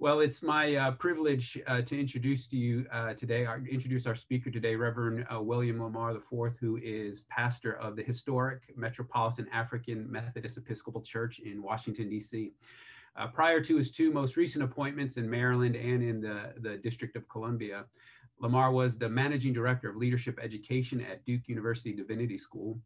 Well, it's my privilege to introduce to you today, introduce our speaker today, Reverend William Lamar IV, who is pastor of the historic Metropolitan African Methodist Episcopal Church in Washington, D.C. Prior to his two most recent appointments in Maryland and in the District of Columbia, Lamar was the managing director of leadership education at Duke University Divinity School.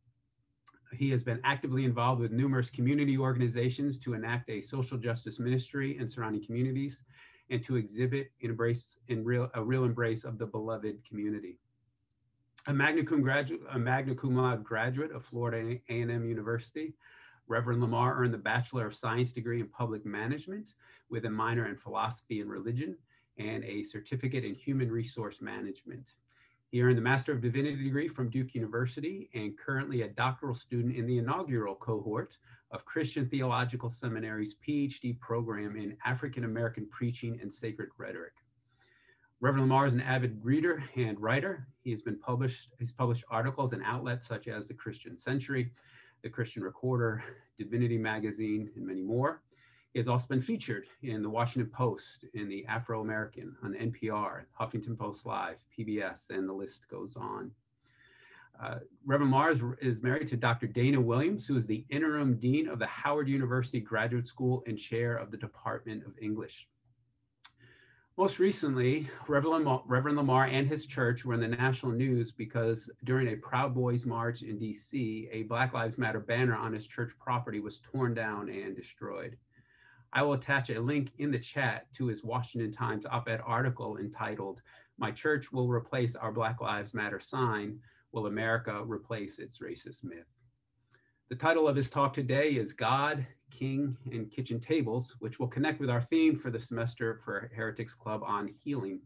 He has been actively involved with numerous community organizations to enact a social justice ministry in surrounding communities and to exhibit a real embrace of the beloved community. A magna cum laude graduate of Florida A&M University, Reverend Lamar earned the Bachelor of Science degree in Public Management with a minor in Philosophy and Religion and a certificate in Human Resource Management. He earned the Master of Divinity degree from Duke University and currently a doctoral student in the inaugural cohort of Christian Theological Seminary's PhD program in African American Preaching and Sacred Rhetoric. Reverend Lamar is an avid reader and writer. He's published articles in outlets such as the Christian Century, the Christian Recorder, Divinity Magazine, and many more. He has also been featured in the Washington Post, in the Afro-American, on NPR, Huffington Post Live, PBS, and the list goes on. Reverend Mars is married to Dr. Dana Williams, who is the interim dean of the Howard University Graduate School and chair of the Department of English. Most recently, Reverend Lamar and his church were in the national news because during a Proud Boys March in DC, a Black Lives Matter banner on his church property was torn down and destroyed. I will attach a link in the chat to his Washington Times op-ed article entitled, "My Church Will Replace Our Black Lives Matter Sign. Will America Replace Its Racist Myth?" The title of his talk today is God, King, and Kitchen Tables, which will connect with our theme for the semester for Heretics Club on healing.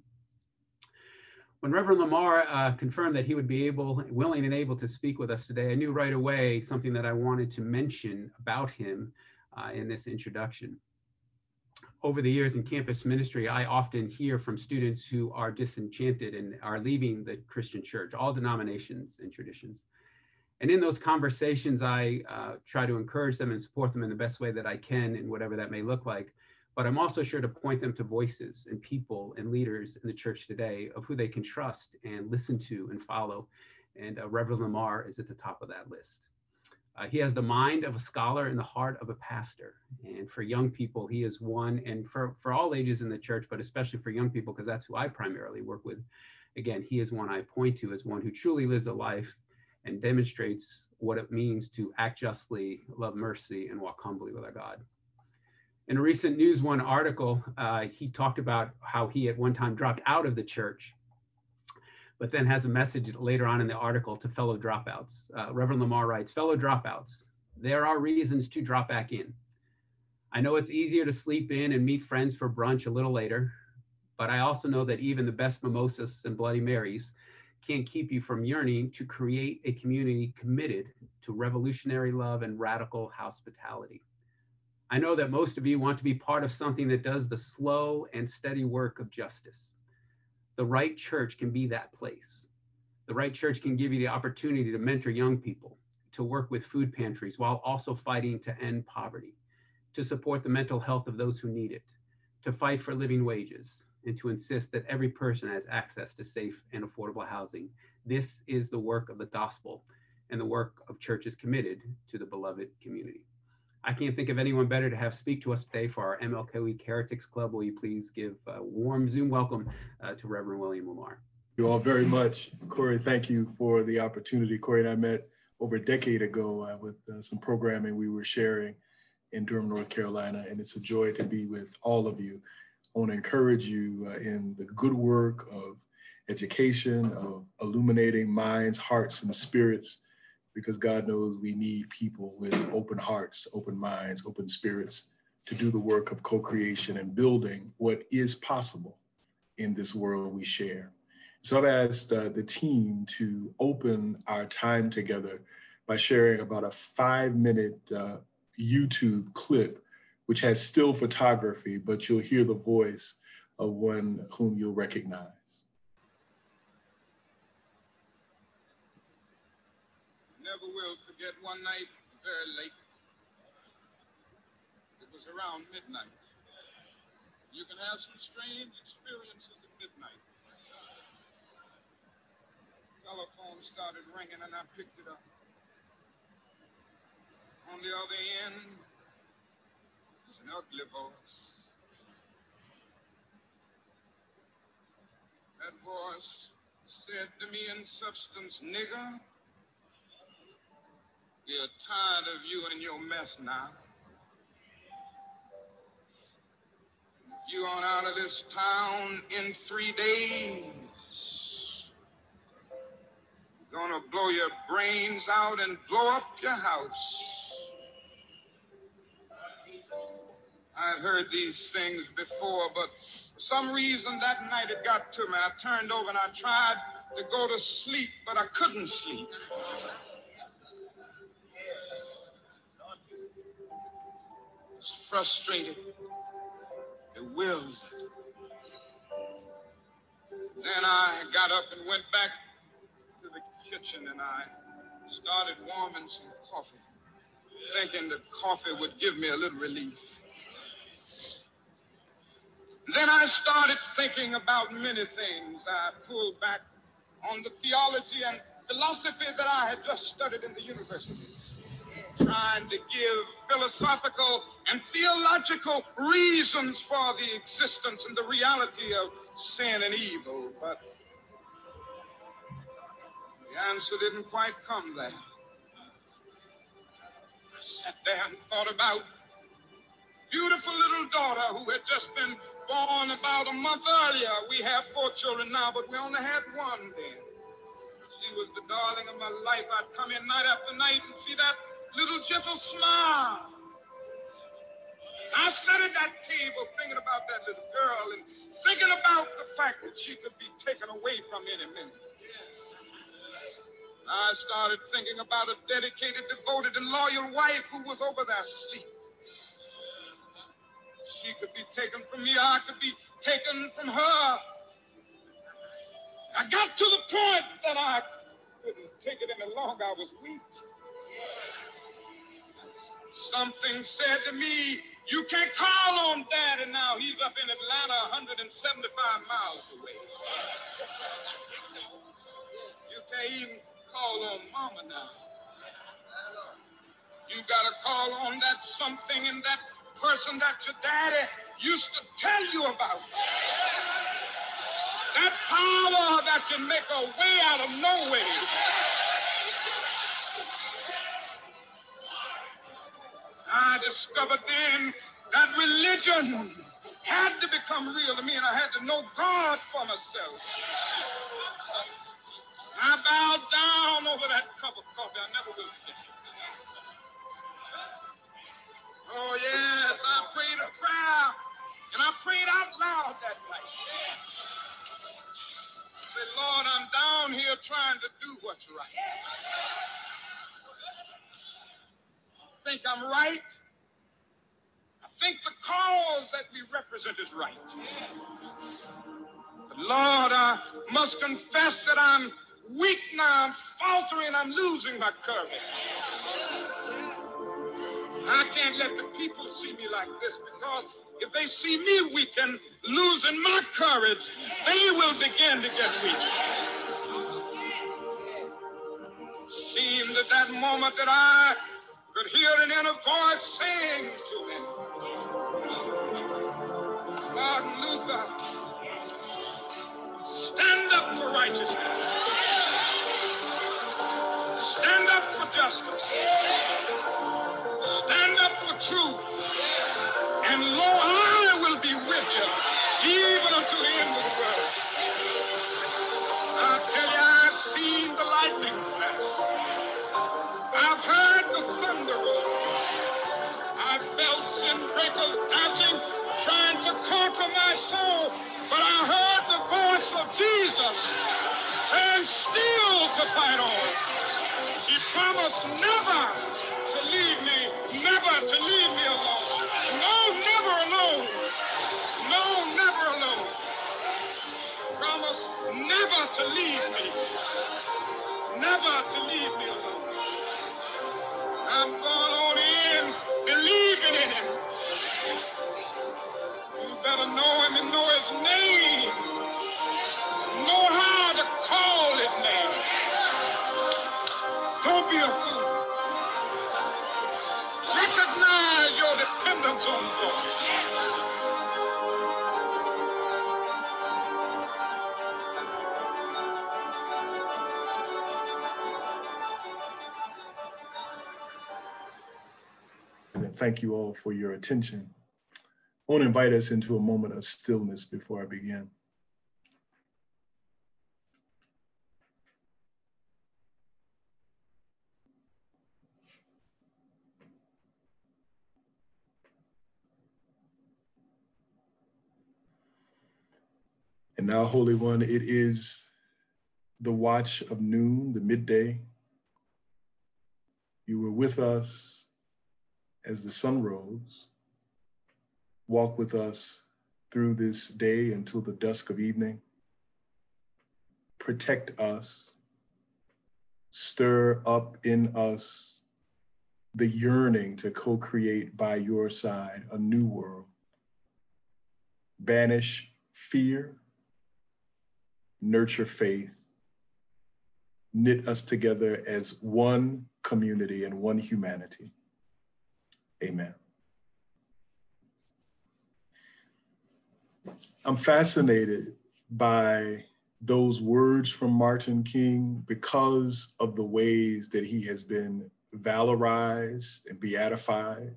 When Reverend Lamar confirmed that he would be willing and able to speak with us today, I knew right away something that I wanted to mention about him in this introduction. Over the years in campus ministry, I often hear from students who are disenchanted and are leaving the Christian church, all denominations and traditions. And in those conversations, I try to encourage them and support them in the best way that I can, in whatever that may look like. But I'm also sure to point them to voices and people and leaders in the church today of who they can trust and listen to and follow. And Reverend Lamar is at the top of that list. He has the mind of a scholar and the heart of a pastor. And for young people, he is one, and for all ages in the church, but especially for young people, because that's who I primarily work with. Again, he is one I point to as one who truly lives a life and demonstrates what it means to act justly, love mercy, and walk humbly with our God. In a recent News One article, he talked about how he at one time dropped out of the church, but then has a message later on in the article to fellow dropouts. Reverend Lamar writes, "Fellow dropouts, there are reasons to drop back in. I know it's easier to sleep in and meet friends for brunch a little later, but I also know that even the best mimosas and Bloody Marys can't keep you from yearning to create a community committed to revolutionary love and radical hospitality. I know that most of you want to be part of something that does the slow and steady work of justice. The right church can be that place. The right church can give you the opportunity to mentor young people, to work with food pantries while also fighting to end poverty, to support the mental health of those who need it, to fight for living wages, and to insist that every person has access to safe and affordable housing. This is the work of the gospel and the work of churches committed to the beloved community." I can't think of anyone better to have speak to us today for our MLK Week Heretics Club. Will you please give a warm Zoom welcome to Reverend William Lamar? Thank you all very much. Corey, thank you for the opportunity. Corey and I met over a decade ago with some programming we were sharing in Durham, North Carolina, and it's a joy to be with all of you. I want to encourage you in the good work of education, of illuminating minds, hearts, and spirits, because God knows we need people with open hearts, open minds, open spirits to do the work of co-creation and building what is possible in this world we share. So I've asked the team to open our time together by sharing about a 5-minute YouTube clip, which has still photography, but you'll hear the voice of one whom you'll recognize. Never will forget one night, very late. It was around midnight. You can have some strange experiences at midnight. Telephone started ringing and I picked it up. On the other end was an ugly voice. That voice said to me in substance, "Nigger, we're tired of you and your mess now. You on out of this town in 3 days. Gonna blow your brains out and blow up your house." I'd heard these things before, but for some reason that night it got to me. I turned over and I tried to go to sleep, but I couldn't sleep. I was frustrated, bewildered. Then I got up and went back to the kitchen and I started warming some coffee, thinking that coffee would give me a little relief. Then I started thinking about many things. I pulled back on the theology and philosophy that I had just studied in the university, trying to give philosophical and theological reasons for the existence and the reality of sin and evil. But the answer didn't quite come there. I sat there and thought about beautiful little daughter who had just been born about a month earlier. We have 4 children now, but we only had one then. She was the darling of my life. I'd come in night after night and see that little gentle smile. I sat at that table thinking about that little girl and thinking about the fact that she could be taken away from any minute. I started thinking about a dedicated, devoted, and loyal wife who was over there asleep. She could be taken from me, I could be taken from her. I got to the point that I couldn't take it any longer. I was weak. Something said to me, "You can't call on Daddy now. He's up in Atlanta, 175 miles away. You can't even call on Mama now. You gotta call on that something and that person that your daddy used to tell you about. That power that can make a way out of no way." I discovered then that religion had to become real to me, and I had to know God for myself. I bowed down over that cup of coffee. I never will forget it. Oh, yes, I prayed a prayer, and I prayed out loud that night. I said, "Lord, I'm down here trying to do what's right. I think I'm right. I think the cause that we represent is right. But Lord, I must confess that I'm weak now. I'm faltering. I'm losing my courage. I can't let the people see me like this, because if they see me weak and losing my courage, they will begin to get weak." It seemed at that moment that I could hear an inner voice saying to me, "Martin Luther, stand up for righteousness. Stand up for justice. Stand up for truth. And lo, I will be with you even unto the end of the world." I tell you, I've seen the lightning flash. I've heard the thunder roll. I've felt sin breakers dashing, trying to conquer my soul. But I heard the voice of Jesus saying still to fight on. He promised never to leave me, never to leave me alone. No, never alone. No, never alone. Promise never to leave me. Never to leave me alone. I'm going on in, believing in him. You better to know him and know his name. Know how to call his name. Don't be a fool. Recognize your dependence on God. And thank you all for your attention. I want to invite us into a moment of stillness before I begin. And now, Holy One, it is the watch of noon, the midday. You were with us as the sun rose. Walk with us through this day until the dusk of evening. Protect us. Stir up in us the yearning to co-create by your side a new world. Banish fear, nurture faith, knit us together as one community and one humanity. Amen. I'm fascinated by those words from Martin King because of the ways that he has been valorized and beatified,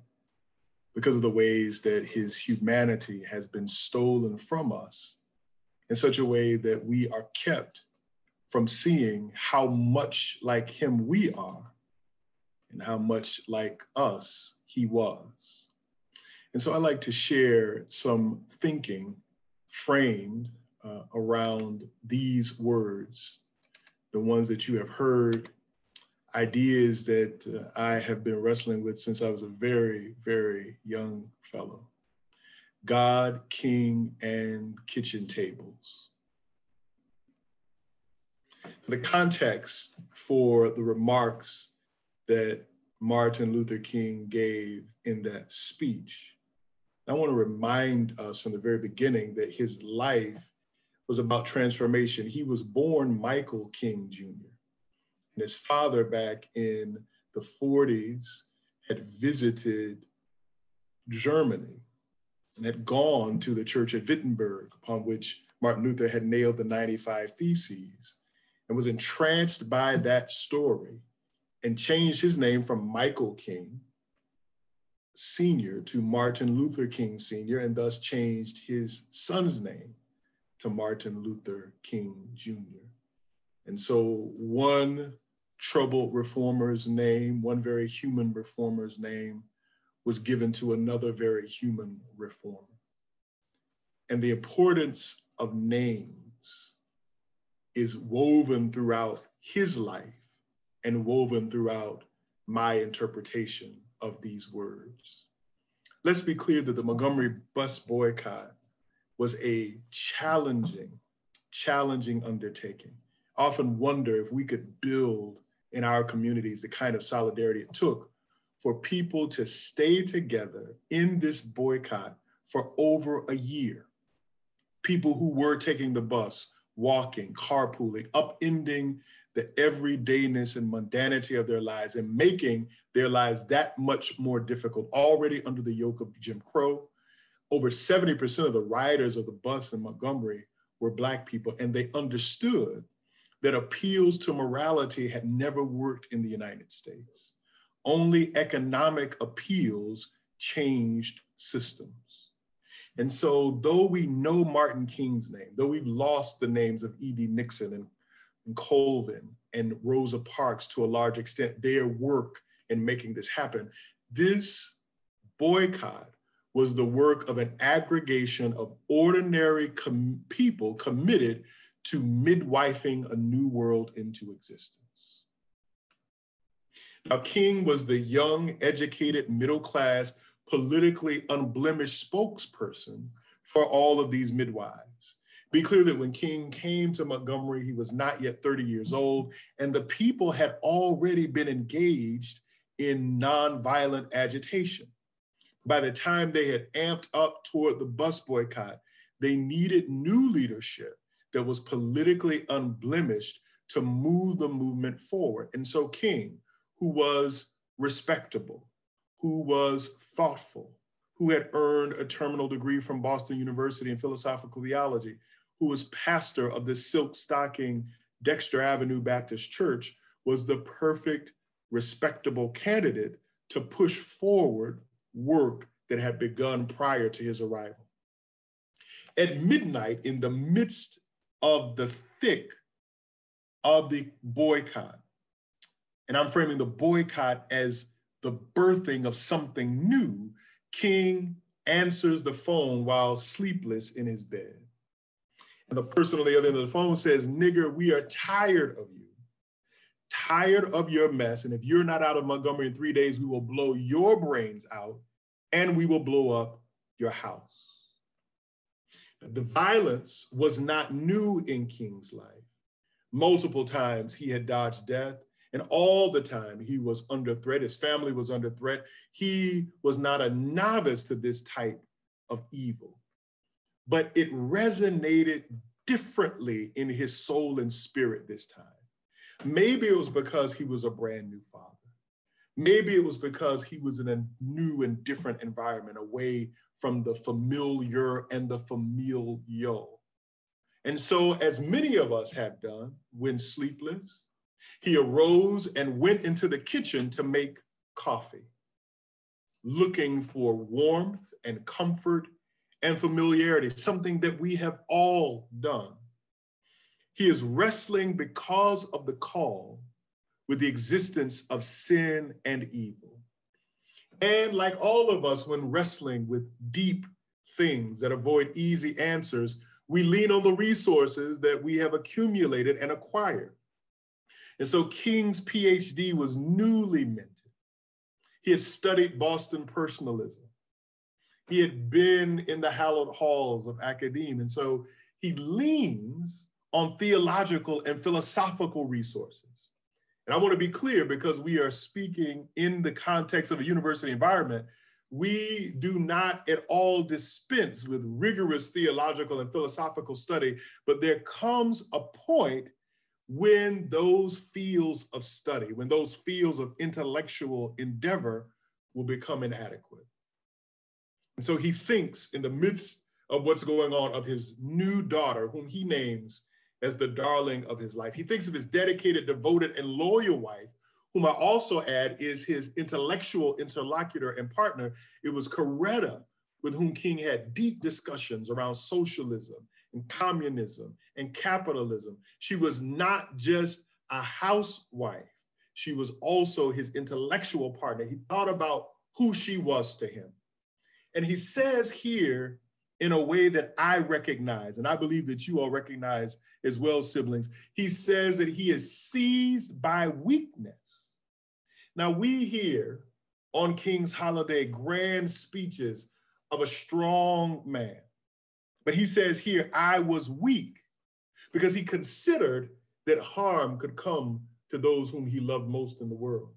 because of the ways that his humanity has been stolen from us in such a way that we are kept from seeing how much like him we are and how much like us he was. And so I like to share some thinking framed around these words, the ones that you have heard, ideas that I have been wrestling with since I was a very, very young fellow. God, King, and kitchen tables. The context for the remarks that Martin Luther King gave in that speech, I want to remind us from the very beginning that his life was about transformation. He was born Michael King Jr. And his father back in the 40s had visited Germany and had gone to the church at Wittenberg, upon which Martin Luther had nailed the 95 Theses, and was entranced by that story and changed his name from Michael King Sr. to Martin Luther King Sr., and thus changed his son's name to Martin Luther King Jr. And so one troubled reformer's name, one very human reformer's name, was given to another very human reformer. And the importance of names is woven throughout his life and woven throughout my interpretation of these words. Let's be clear that the Montgomery bus boycott was a challenging undertaking. I often wonder if we could build in our communities the kind of solidarity it took for people to stay together in this boycott for over a year. People who were taking the bus, walking, carpooling, upending the everydayness and mundanity of their lives and making their lives that much more difficult, already under the yoke of Jim Crow. Over 70% of the riders of the bus in Montgomery were Black people, and they understood that appeals to morality had never worked in the United States. Only economic appeals changed systems. And so though we know Martin King's name, though we've lost the names of E.D. Nixon and Colvin and Rosa Parks to a large extent, their work in making this happen, this boycott was the work of an aggregation of ordinary people committed to midwifing a new world into existence. Now, King was the young, educated, middle-class, politically unblemished spokesperson for all of these midwives. Be clear that when King came to Montgomery, he was not yet 30 years old, and the people had already been engaged in nonviolent agitation. By the time they had amped up toward the bus boycott, they needed new leadership that was politically unblemished to move the movement forward. And so King, who was respectable, who was thoughtful, who had earned a terminal degree from Boston University in philosophical theology, who was pastor of the Silk Stocking Dexter Avenue Baptist Church, was the perfect, respectable candidate to push forward work that had begun prior to his arrival. At midnight, in the midst of the thick of the boycott, and I'm framing the boycott as the birthing of something new, King answers the phone while sleepless in his bed. And the person on the other end of the phone says, "Nigger, we are tired of you, tired of your mess. And if you're not out of Montgomery in 3 days, we will blow your brains out and we will blow up your house." The violence was not new in King's life. Multiple times he had dodged death, and all the time he was under threat. His family was under threat. He was not a novice to this type of evil, but it resonated differently in his soul and spirit this time. Maybe it was because he was a brand new father. Maybe it was because he was in a new and different environment, away from the familiar and the familial. And so, as many of us have done when sleepless, he arose and went into the kitchen to make coffee, looking for warmth and comfort and familiarity, something that we have all done. He is wrestling because of the call with the existence of sin and evil. And like all of us, when wrestling with deep things that avoid easy answers, we lean on the resources that we have accumulated and acquired. And so King's PhD was newly minted. He had studied Boston personalism. He had been in the hallowed halls of academia. And so he leans on theological and philosophical resources. And I want to be clear, because we are speaking in the context of a university environment, we do not at all dispense with rigorous theological and philosophical study, but there comes a point when those fields of study, when those fields of intellectual endeavor will become inadequate. And so he thinks, in the midst of what's going on, of his new daughter, whom he names as the darling of his life. He thinks of his dedicated, devoted, and loyal wife, whom I also add is his intellectual interlocutor and partner. It was Coretta, with whom King had deep discussions around socialism and communism and capitalism. She was not just a housewife. She was also his intellectual partner. He thought about who she was to him. And he says here, in a way that I recognize, and I believe that you all recognize as well, siblings, he says that he is seized by weakness. Now, we hear on King's holiday grand speeches of a strong man. But he says here, I was weak, because he considered that harm could come to those whom he loved most in the world.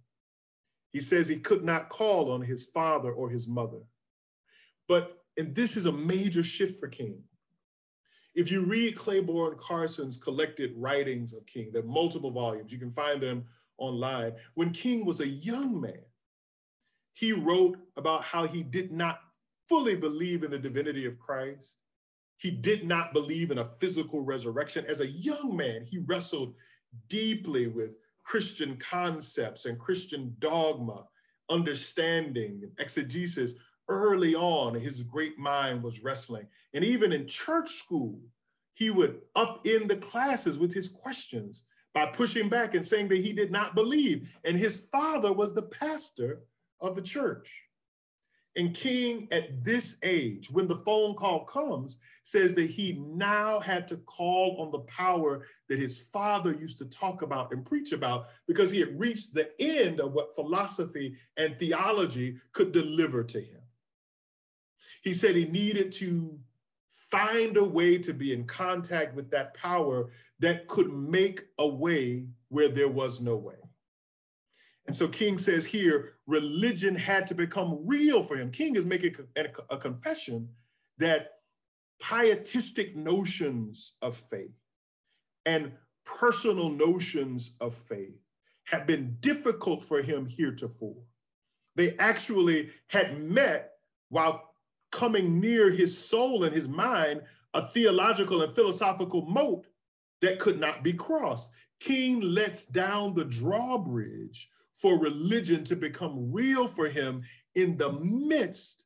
He says he could not call on his father or his mother. And this is a major shift for King. If you read Claiborne Carson's collected writings of King, there are multiple volumes, you can find them online. When King was a young man, he wrote about how he did not fully believe in the divinity of Christ. He did not believe in a physical resurrection. As a young man, he wrestled deeply with Christian concepts and Christian dogma, understanding, and exegesis. Early on, his great mind was wrestling. And even in church school, he would upend the classes with his questions by pushing back and saying that he did not believe. And his father was the pastor of the church. And King, at this age, when the phone call comes, says that he now had to call on the power that his father used to talk about and preach about, because he had reached the end of what philosophy and theology could deliver to him. He said he needed to find a way to be in contact with that power that could make a way where there was no way. And so King says here, religion had to become real for him. King is making a confession that pietistic notions of faith and personal notions of faith had been difficult for him heretofore. They actually had met, while coming near his soul and his mind, a theological and philosophical moat that could not be crossed. King lets down the drawbridge for religion to become real for him in the midst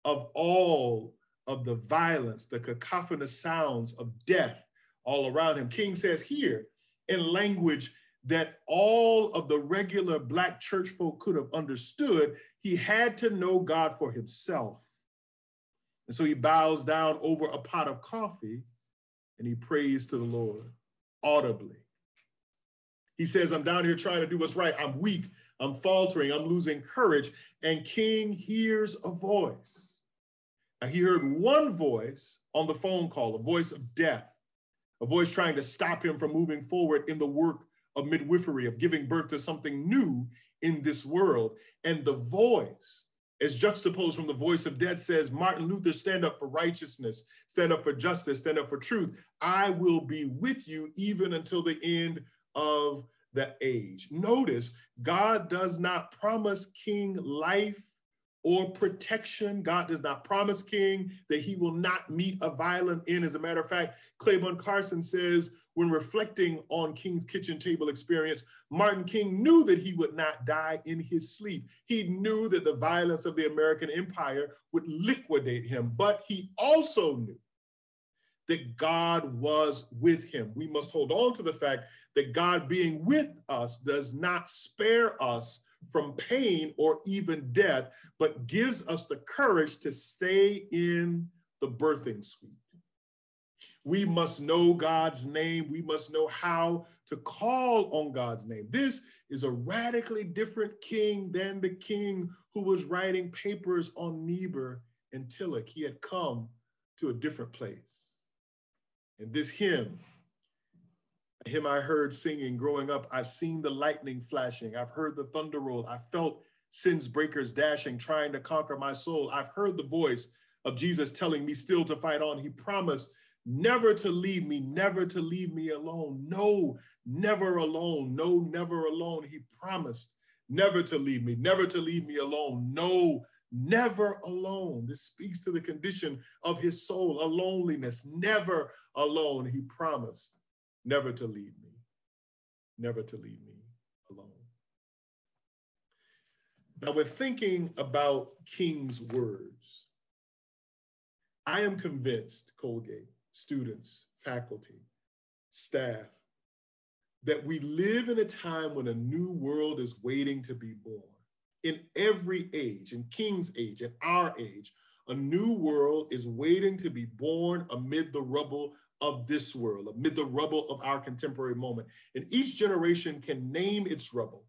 of all of the violence, the cacophonous sounds of death all around him. King says here, in language that all of the regular Black church folk could have understood, he had to know God for himself. And so he bows down over a pot of coffee and he prays to the Lord audibly. He says, I'm down here trying to do what's right. I'm weak, I'm faltering, I'm losing courage. And King hears a voice. Now, he heard one voice on the phone call, a voice of death, a voice trying to stop him from moving forward in the work of midwifery, of giving birth to something new in this world. And the voice, as juxtaposed from the voice of death, says, Martin Luther, stand up for righteousness, stand up for justice, stand up for truth. I will be with you even until the end of the age. Notice, God does not promise King life or protection. God does not promise King that he will not meet a violent end. As a matter of fact, Claiborne Carson says, when reflecting on King's kitchen table experience, Martin King knew that he would not die in his sleep. He knew that the violence of the American empire would liquidate him, but he also knew that God was with him. We must hold on to the fact that God being with us does not spare us from pain or even death, but gives us the courage to stay in the birthing suite. We must know God's name. We must know how to call on God's name. This is a radically different king than the king who was writing papers on Niebuhr and Tillich. He had come to a different place. And this hymn I heard singing growing up, I've seen the lightning flashing, I've heard the thunder roll, I felt sin's breakers dashing, trying to conquer my soul. I've heard the voice of Jesus telling me still to fight on. He promised never to leave me alone. No, never alone. No, never alone. He promised never to leave me alone. No, never alone. This speaks to the condition of his soul, a loneliness, never alone. He promised never to leave me alone. Now, when thinking about King's words, I am convinced, Colgate, students, faculty, staff, that we live in a time when a new world is waiting to be born. In every age, in King's age, in our age, a new world is waiting to be born amid the rubble of this world, amid the rubble of our contemporary moment. And each generation can name its rubble,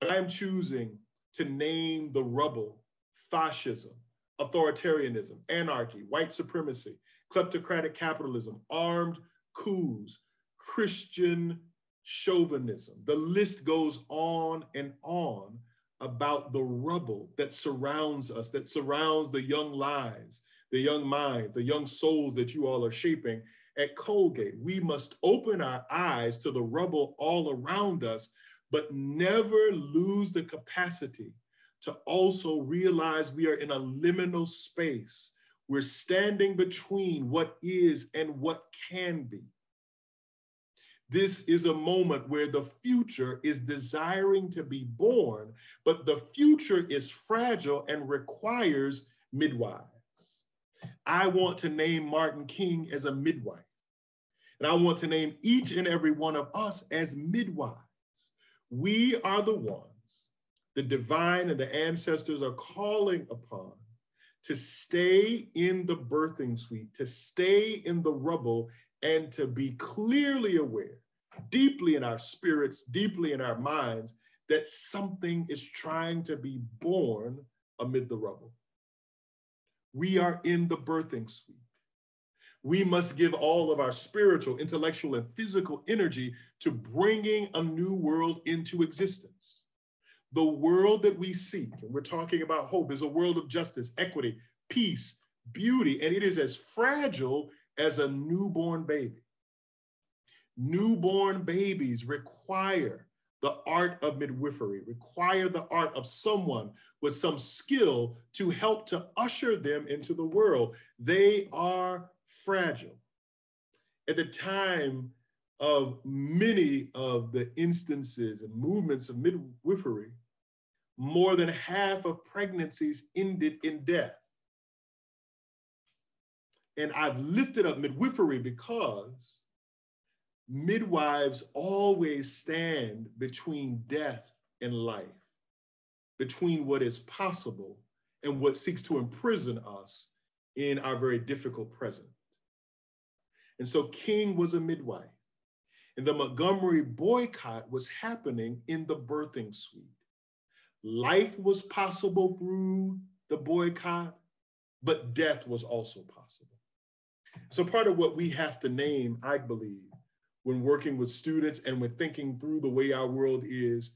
but I am choosing to name the rubble fascism, authoritarianism, anarchy, white supremacy, kleptocratic capitalism, armed coups, Christian chauvinism. The list goes on and on about the rubble that surrounds us, that surrounds the young lives, the young minds, the young souls that you all are shaping at Colgate. We must open our eyes to the rubble all around us, but never lose the capacity to also realize we are in a liminal space. We're standing between what is and what can be. This is a moment where the future is desiring to be born, but the future is fragile and requires midwives. I want to name Martin King as a midwife, and I want to name each and every one of us as midwives. We are the ones the divine and the ancestors are calling upon to stay in the birthing suite, to stay in the rubble, and to be clearly aware, deeply in our spirits, deeply in our minds, that something is trying to be born amid the rubble. We are in the birthing suite. We must give all of our spiritual, intellectual, and physical energy to bringing a new world into existence. The world that we seek, and we're talking about hope, is a world of justice, equity, peace, beauty, and it is as fragile as a newborn baby. Newborn babies require the art of midwifery, require the art of someone with some skill to help to usher them into the world. They are fragile. At the time of many of the instances and movements of midwifery, more than half of pregnancies ended in death. And I've lifted up midwifery because midwives always stand between death and life, between what is possible and what seeks to imprison us in our very difficult present. And so King was a midwife, and the Montgomery boycott was happening in the birthing suite. Life was possible through the boycott, but death was also possible. So part of what we have to name, I believe, when working with students and when thinking through the way our world is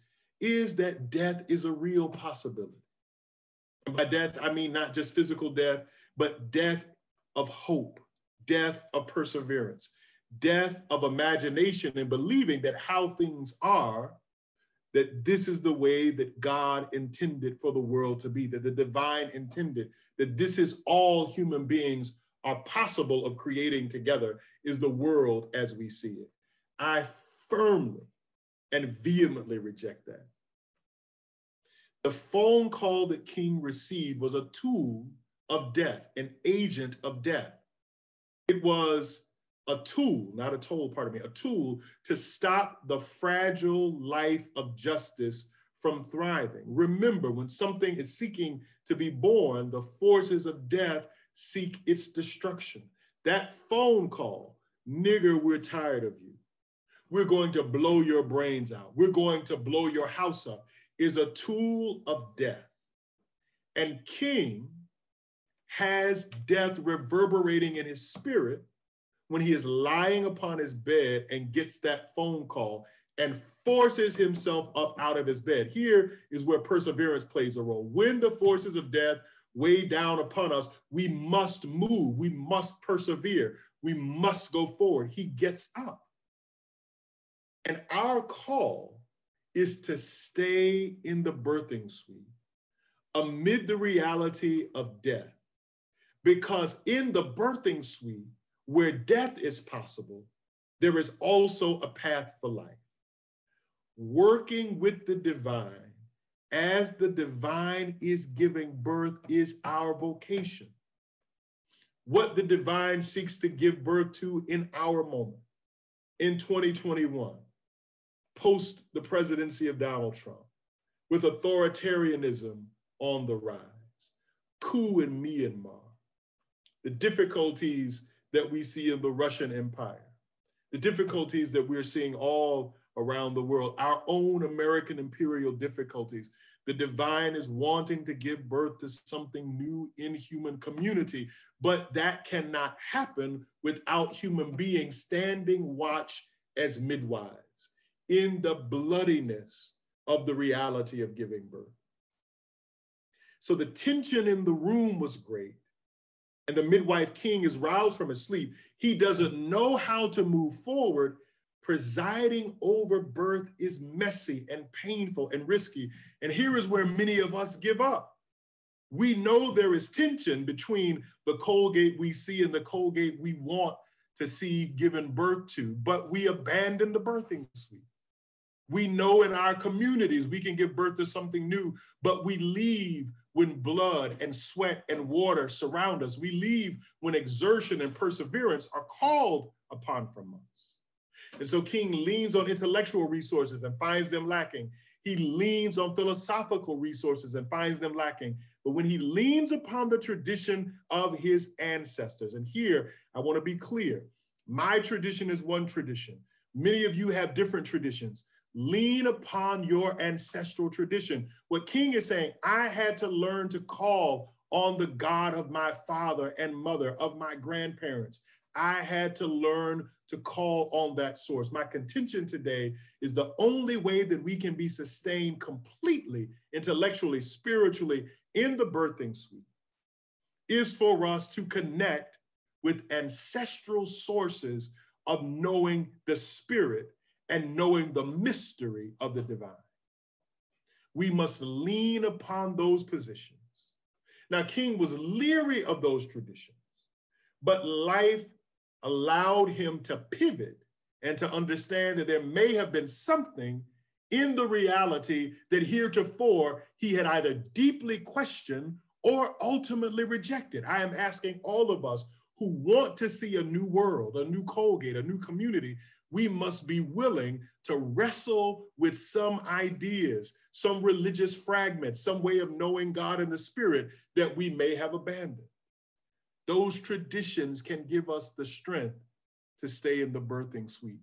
that death is a real possibility. And by death, I mean not just physical death, but death of hope, death of perseverance, death of imagination and believing that how things are, that this is the way that God intended for the world to be, that the divine intended, that this is all human beings are possible of creating together, is the world as we see it. I firmly and vehemently reject that. The phone call that King received was a tool of death, an agent of death. It was a tool, not a toll, pardon me, a tool to stop the fragile life of justice from thriving. Remember, when something is seeking to be born, the forces of death seek its destruction. That phone call, nigger, we're tired of you. We're going to blow your brains out. We're going to blow your house up, is a tool of death. And King has death reverberating in his spirit when he is lying upon his bed and gets that phone call and forces himself up out of his bed. Here is where perseverance plays a role. When the forces of death weigh down upon us, we must move, we must persevere, we must go forward. He gets up. And our call is to stay in the birthing suite amid the reality of death. Because in the birthing suite, where death is possible, there is also a path for life. Working with the divine as the divine is giving birth is our vocation. What the divine seeks to give birth to in our moment, in 2021, post the presidency of Donald Trump, with authoritarianism on the rise, coup in Myanmar, the difficulties that we see in the Russian Empire, the difficulties that we're seeing all around the world, our own American imperial difficulties. The divine is wanting to give birth to something new in human community, but that cannot happen without human beings standing watch as midwives in the bloodiness of the reality of giving birth. So the tension in the room was great. And the midwife King is roused from his sleep. He doesn't know how to move forward. Presiding over birth is messy and painful and risky. And here is where many of us give up. We know there is tension between the Colgate we see and the Colgate we want to see given birth to, but we abandon the birthing suite. We know in our communities we can give birth to something new, but we leave when blood and sweat and water surround us. We leave when exertion and perseverance are called upon from us. And so King leans on intellectual resources and finds them lacking. He leans on philosophical resources and finds them lacking. But when he leans upon the tradition of his ancestors, and here I want to be clear, my tradition is one tradition. Many of you have different traditions. Lean upon your ancestral tradition. What King is saying, I had to learn to call on the God of my father and mother, of my grandparents. I had to learn to call on that source. My contention today is the only way that we can be sustained completely, intellectually, spiritually, in the birthing suite is for us to connect with ancestral sources of knowing the Spirit and knowing the mystery of the divine. We must lean upon those positions. Now, King was leery of those traditions, but life allowed him to pivot and to understand that there may have been something in the reality that heretofore he had either deeply questioned or ultimately rejected. I am asking all of us who want to see a new world, a new Colgate, a new community, we must be willing to wrestle with some ideas, some religious fragments, some way of knowing God and the Spirit that we may have abandoned. Those traditions can give us the strength to stay in the birthing suite.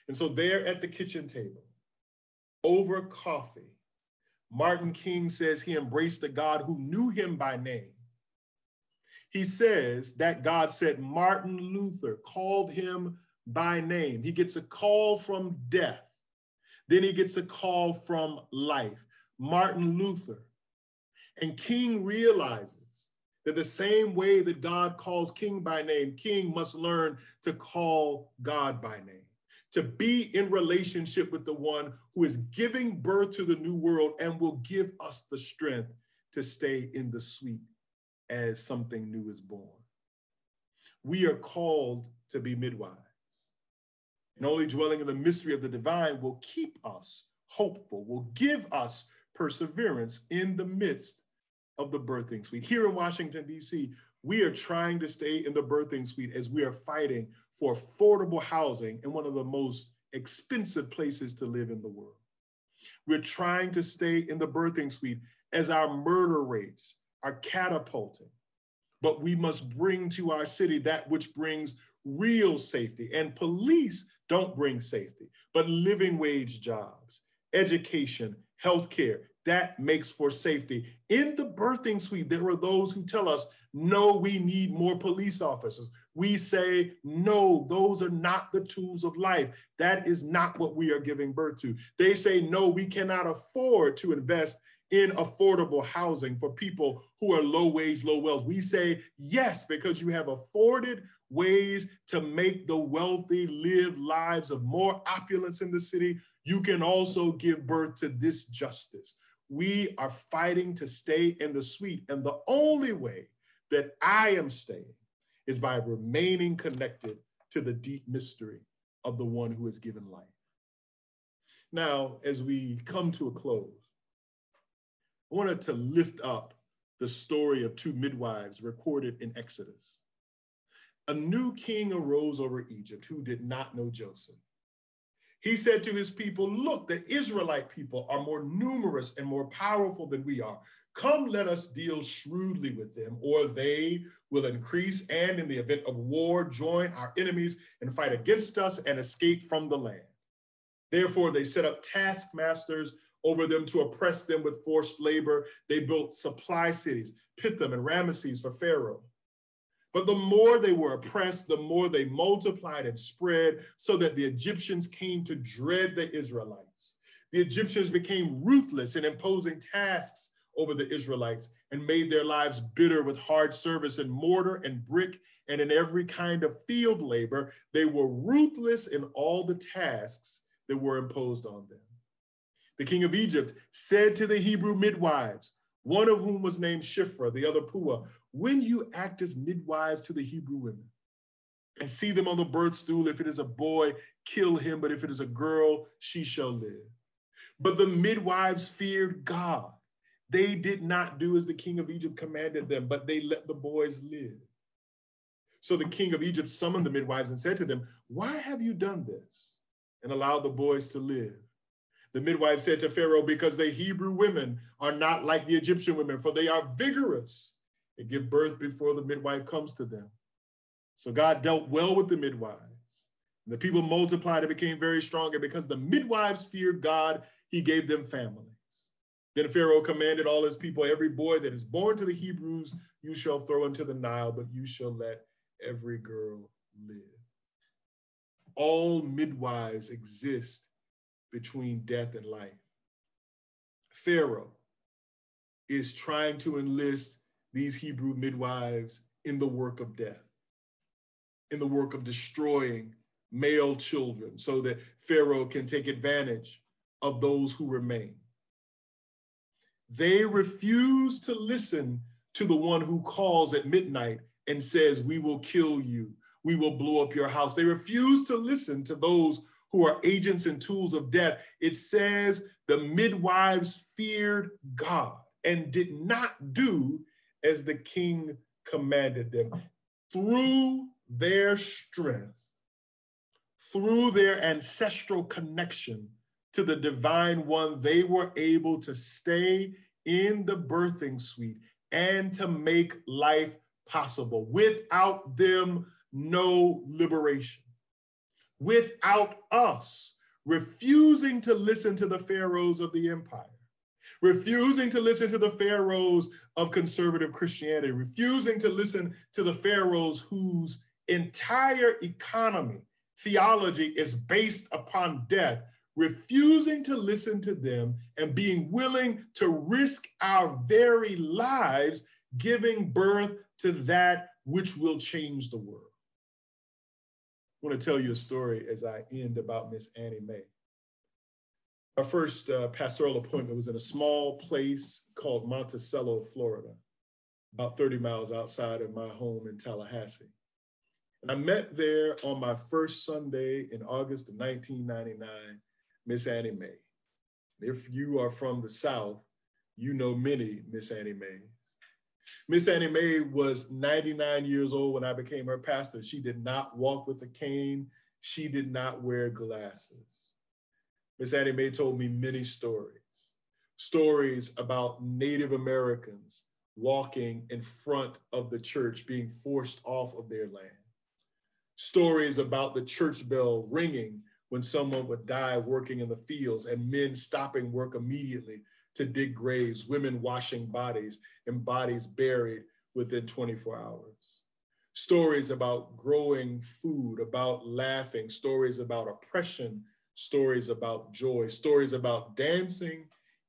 And so there at the kitchen table, over coffee, Martin King says he embraced a God who knew him by name. He says that God said Martin Luther called him by name. He gets a call from death. Then he gets a call from life. Martin Luther. And King realizes that the same way that God calls King by name, King must learn to call God by name, to be in relationship with the one who is giving birth to the new world and will give us the strength to stay in the suite as something new is born. We are called to be midwives. And only dwelling in the mystery of the divine will keep us hopeful, will give us perseverance in the midst of the birthing suite. Here in Washington, D.C., we are trying to stay in the birthing suite as we are fighting for affordable housing in one of the most expensive places to live in the world. We're trying to stay in the birthing suite as our murder rates are catapulting. But we must bring to our city that which brings real safety. And police don't bring safety, but living wage jobs, education, healthcare, that makes for safety. In the birthing suite, there are those who tell us, no, we need more police officers. We say, no, those are not the tools of life. That is not what we are giving birth to. They say, no, we cannot afford to invest in affordable housing for people who are low wage, low wealth. We say, yes, because you have afforded ways to make the wealthy live lives of more opulence in the city. You can also give birth to this justice. We are fighting to stay in the suite. And the only way that I am staying is by remaining connected to the deep mystery of the one who has given life. Now, as we come to a close, I wanted to lift up the story of two midwives recorded in Exodus. A new king arose over Egypt who did not know Joseph. He said to his people, look, the Israelite people are more numerous and more powerful than we are. Come, let us deal shrewdly with them, or they will increase and in the event of war, join our enemies and fight against us and escape from the land. Therefore, they set up taskmasters over them to oppress them with forced labor. They built supply cities, Pithom and Ramesses for Pharaoh. But the more they were oppressed, the more they multiplied and spread, so that the Egyptians came to dread the Israelites. The Egyptians became ruthless in imposing tasks over the Israelites and made their lives bitter with hard service in mortar and brick and in every kind of field labor. They were ruthless in all the tasks that were imposed on them. The king of Egypt said to the Hebrew midwives, one of whom was named Shiphrah, the other Puah, when you act as midwives to the Hebrew women and see them on the birth stool, if it is a boy, kill him, but if it is a girl, she shall live. But the midwives feared God. They did not do as the king of Egypt commanded them, but they let the boys live. So the king of Egypt summoned the midwives and said to them, why have you done this and allowed the boys to live? The midwife said to Pharaoh, because the Hebrew women are not like the Egyptian women, for they are vigorous and give birth before the midwife comes to them. So God dealt well with the midwives. And the people multiplied and became very strong. And because the midwives feared God, he gave them families. Then Pharaoh commanded all his people, every boy that is born to the Hebrews, you shall throw into the Nile, but you shall let every girl live. All midwives exist between death and life. Pharaoh is trying to enlist these Hebrew midwives in the work of death, in the work of destroying male children so that Pharaoh can take advantage of those who remain. They refuse to listen to the one who calls at midnight and says, "We will kill you. We will blow up your house." They refuse to listen to those who are agents and tools of death. It says the midwives feared God and did not do as the king commanded them. Through their strength, through their ancestral connection to the divine one, they were able to stay in the birthing suite and to make life possible. Without them, no liberation. Without us refusing to listen to the pharaohs of the empire, refusing to listen to the pharaohs of conservative Christianity, refusing to listen to the pharaohs whose entire economy, theology is based upon death, refusing to listen to them and being willing to risk our very lives giving birth to that which will change the world. I want to tell you a story as I end about Miss Annie Mae. Our first pastoral appointment was in a small place called Monticello, Florida, about 30 miles outside of my home in Tallahassee. And I met there on my first Sunday in August of 1999, Miss Annie Mae. If you are from the South, you know many Miss Annie Maes. Miss Annie Mae was 99 years old when I became her pastor. She did not walk with a cane. She did not wear glasses. Miss Annie Mae told me many stories about Native Americans walking in front of the church, being forced off of their land. Stories about the church bell ringing when someone would die working in the fields and men stopping work immediately to dig graves, women washing bodies and bodies buried within 24 hours. Stories about growing food, about laughing, stories about oppression, stories about joy, stories about dancing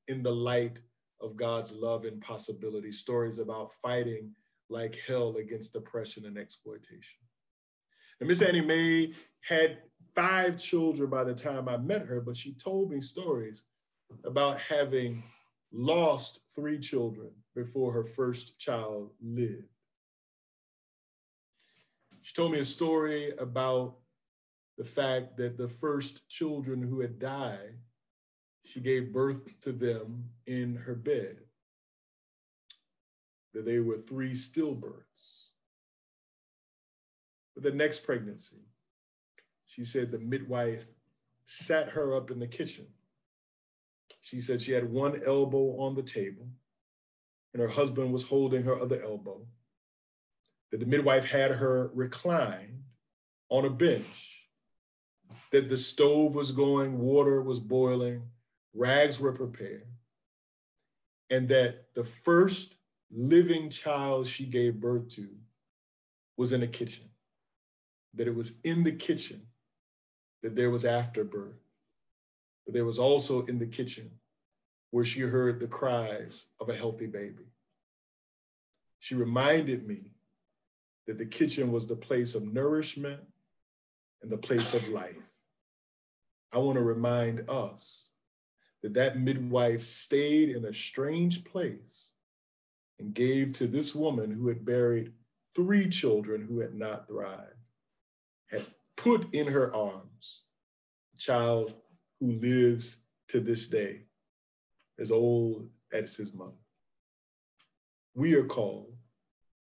in the light of God's love and possibility, stories about fighting like hell against oppression and exploitation. And Miss Annie Mae had 5 children by the time I met her, but she told me stories about having lost 3 children before her first child lived. She told me a story about the fact that the first children who had died, she gave birth to them in her bed, that they were 3 stillbirths. But the next pregnancy, she said the midwife sat her up in the kitchen. She said she had one elbow on the table and her husband was holding her other elbow. That the midwife had her reclined on a bench, that the stove was going, water was boiling, rags were prepared, and that the first living child she gave birth to was in the kitchen, that it was in the kitchen that there was afterbirth, but there was also in the kitchen where she heard the cries of a healthy baby. She reminded me that the kitchen was the place of nourishment and the place of life. I want to remind us that that midwife stayed in a strange place and gave to this woman who had buried 3 children who had not thrived, had put in her arms a child who lives to this day, as old as his mother. We are called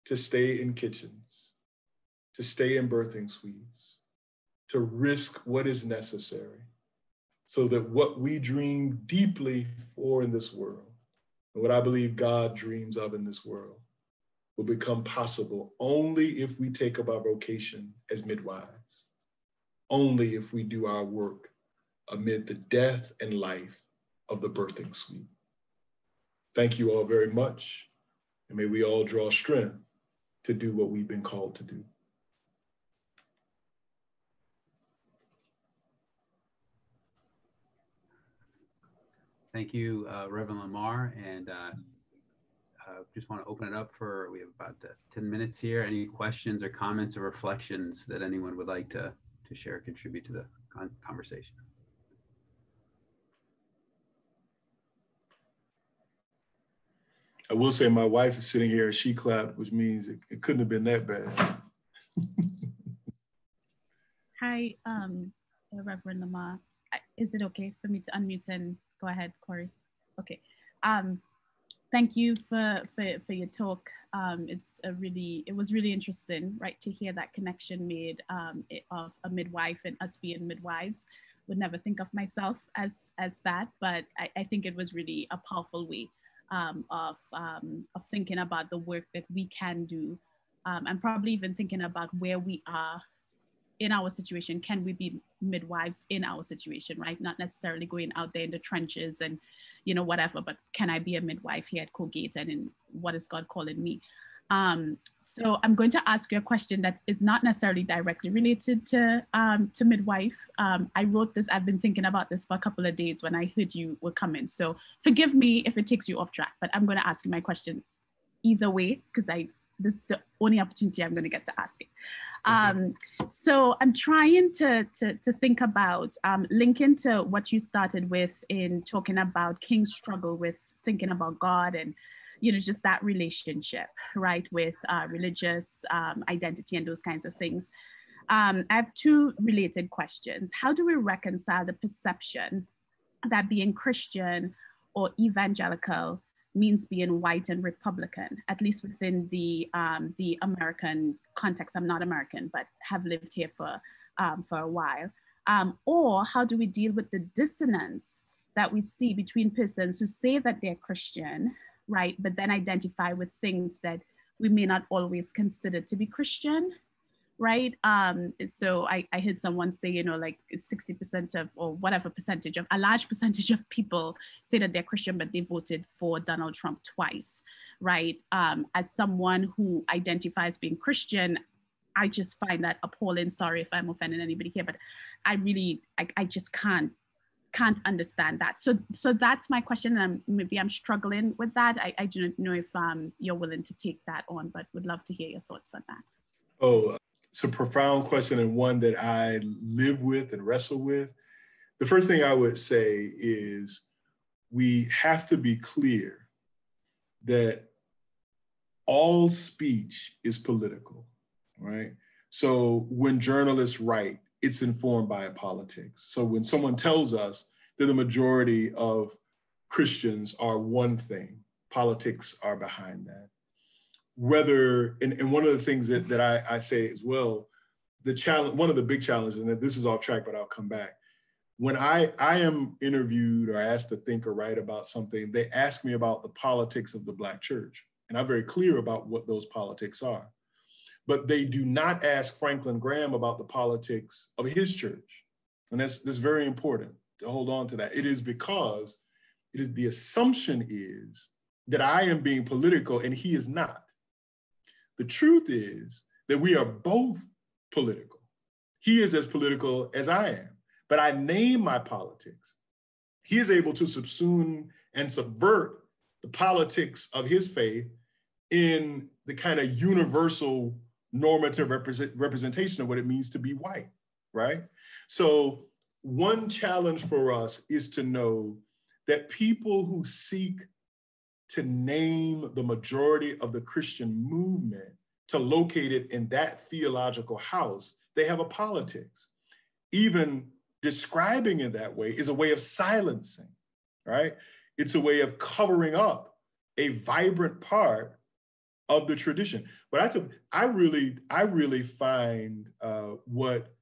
to stay in kitchens, to stay in birthing suites, to risk what is necessary so that what we dream deeply for in this world, and what I believe God dreams of in this world, will become possible only if we take up our vocation as midwives, only if we do our work amid the death and life of the birthing suite. Thank you all very much, and may we all draw strength to do what we've been called to do. Thank you, Reverend Lamar. And just want to open it up for, we have about 10 minutes here. Any questions or comments or reflections that anyone would like to share, contribute to the conversation? I will say my wife is sitting here, she clapped, which means it couldn't have been that bad. Hi, Reverend Lamar. Is it okay for me to unmute and go ahead, Corey? Okay. Thank you for your talk. It was really interesting, right, to hear that connection made of a midwife and us being midwives. Would never think of myself as that, but I think it was really a powerful way of thinking about the work that we can do, and probably even thinking about where we are in our situation. Can we be midwives in our situation, right? Not necessarily going out there in the trenches and, you know, whatever, but can I be a midwife here at Colgate, and in what is God calling me? So I'm going to ask you a question that is not necessarily directly related to midwife. I wrote this, I've been thinking about this for a couple of days when I heard you were coming. So forgive me if it takes you off track, but I'm going to ask you my question either way, because this is the only opportunity I'm going to get to ask it. So I'm trying to think about linking to what you started with in talking about King's struggle with thinking about God and, you know, just that relationship, right, with religious identity and those kinds of things. I have two related questions. How do we reconcile the perception that being Christian or evangelical means being white and Republican, at least within the American context? I'm not American, but have lived here for a while. Or how do we deal with the dissonance that we see between persons who say that they're Christian, right, but then identify with things that we may not always consider to be Christian, right? So I heard someone say, you know, like 60% of, or whatever percentage of, a large percentage of people say that they're Christian, but they voted for Donald Trump twice, right? As someone who identifies being Christian, I just find that appalling. Sorry if I'm offending anybody here, but I just can't understand that. So that's my question, and maybe I'm struggling with that. I don't know if you're willing to take that on, but would love to hear your thoughts on that. Oh, it's a profound question, and one that I live with and wrestle with. The first thing I would say is we have to be clear that all speech is political, right? So when journalists write, it's informed by politics. So when someone tells us that the majority of Christians are one thing, politics are behind that. Whether, and one of the things that I say as well, the challenge, one of the big challenges, and this is off track, but I'll come back. When I am interviewed or asked to think or write about something, they ask me about the politics of the Black church. And I'm very clear about what those politics are. But they do not ask Franklin Graham about the politics of his church. And that's very important to hold on to that. It is because the assumption is that I am being political and he is not. The truth is that we are both political. He is as political as I am, but I name my politics. He is able to subsume and subvert the politics of his faith in the kind of universal normative representation of what it means to be white, right? So one challenge for us is to know that people who seek to name the majority of the Christian movement, to locate it in that theological house, they have a politics. Even describing it that way is a way of silencing, right? It's a way of covering up a vibrant part of the tradition. But I really find what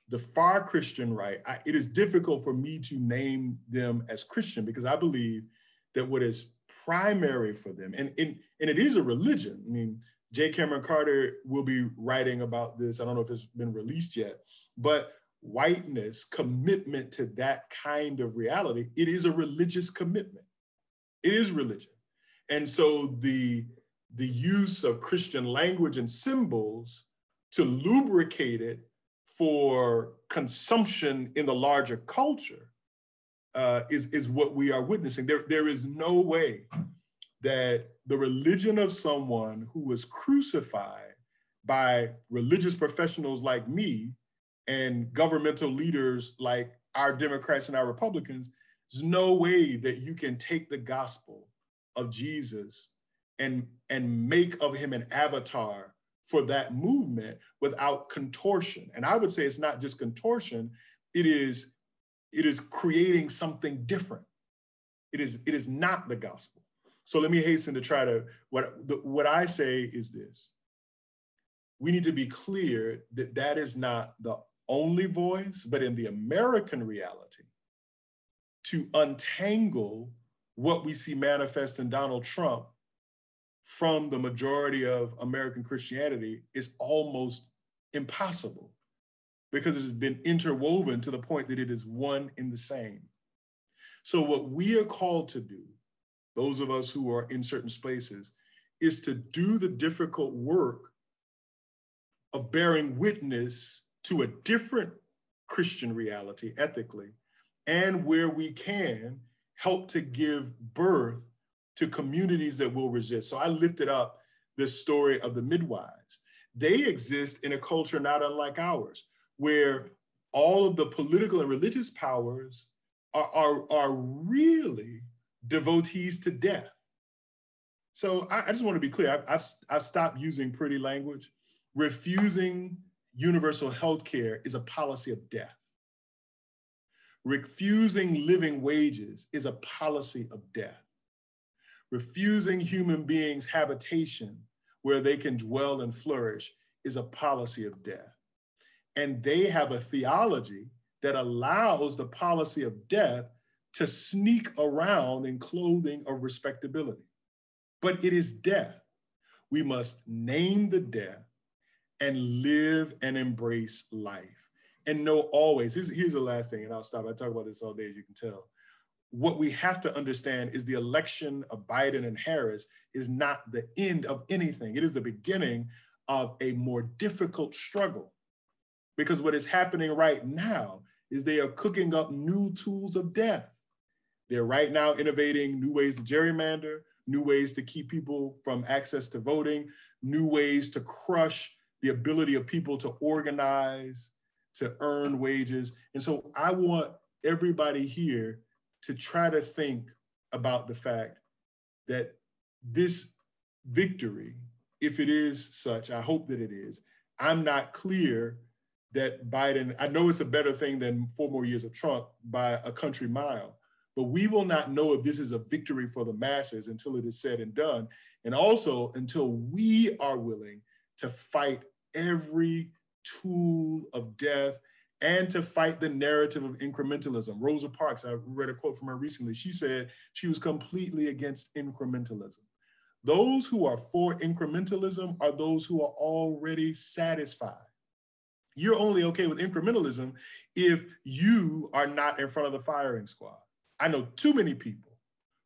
the far Christian right, it is difficult for me to name them as Christian, because I believe that what is primary for them, and it is a religion. I mean, J. Cameron Carter will be writing about this. I don't know if it's been released yet, but whiteness, commitment to that kind of reality, it is a religious commitment. It is religion. And so the use of Christian language and symbols to lubricate it for consumption in the larger culture, is what we are witnessing. There is no way that the religion of someone who was crucified by religious professionals like me and governmental leaders like our Democrats and our Republicans, there's no way that you can take the gospel of Jesus and make of him an avatar for that movement without contortion. And I would say it's not just contortion, it is creating something different. It is not the gospel. So let me hasten to try to, what I say is this. We need to be clear that that is not the only voice, but in the American reality, to untangle what we see manifest in Donald Trump from the majority of American Christianity is almost impossible, because it has been interwoven to the point that it is one and the same. So what we are called to do, those of us who are in certain spaces, is to do the difficult work of bearing witness to a different Christian reality ethically, and where we can help to give birth to communities that will resist. So I lifted up this story of the midwives. They exist in a culture not unlike ours, where all of the political and religious powers are really devotees to death. So I just want to be clear. I've stopped using pretty language. Refusing universal health care is a policy of death. Refusing living wages is a policy of death. Refusing human beings habitation where they can dwell and flourish is a policy of death. And they have a theology that allows the policy of death to sneak around in clothing of respectability. But it is death. We must name the death and live and embrace life. And know always, here's the last thing, and I'll stop. I talk about this all day, as you can tell. What we have to understand is the election of Biden and Harris is not the end of anything. It is the beginning of a more difficult struggle. Because what is happening right now is they are cooking up new tools of death. They're right now innovating new ways to gerrymander, new ways to keep people from access to voting, new ways to crush the ability of people to organize, to earn wages. And so I want everybody here to try to think about the fact that this victory, if it is such, I hope that it is, I'm not clear that Biden, I know it's a better thing than 4 more years of Trump by a country mile, but we will not know if this is a victory for the masses until it is said and done. And also until we are willing to fight every tool of death and to fight the narrative of incrementalism. Rosa Parks, I read a quote from her recently. She said she was completely against incrementalism. Those who are for incrementalism are those who are already satisfied. You're only okay with incrementalism if you are not in front of the firing squad. I know too many people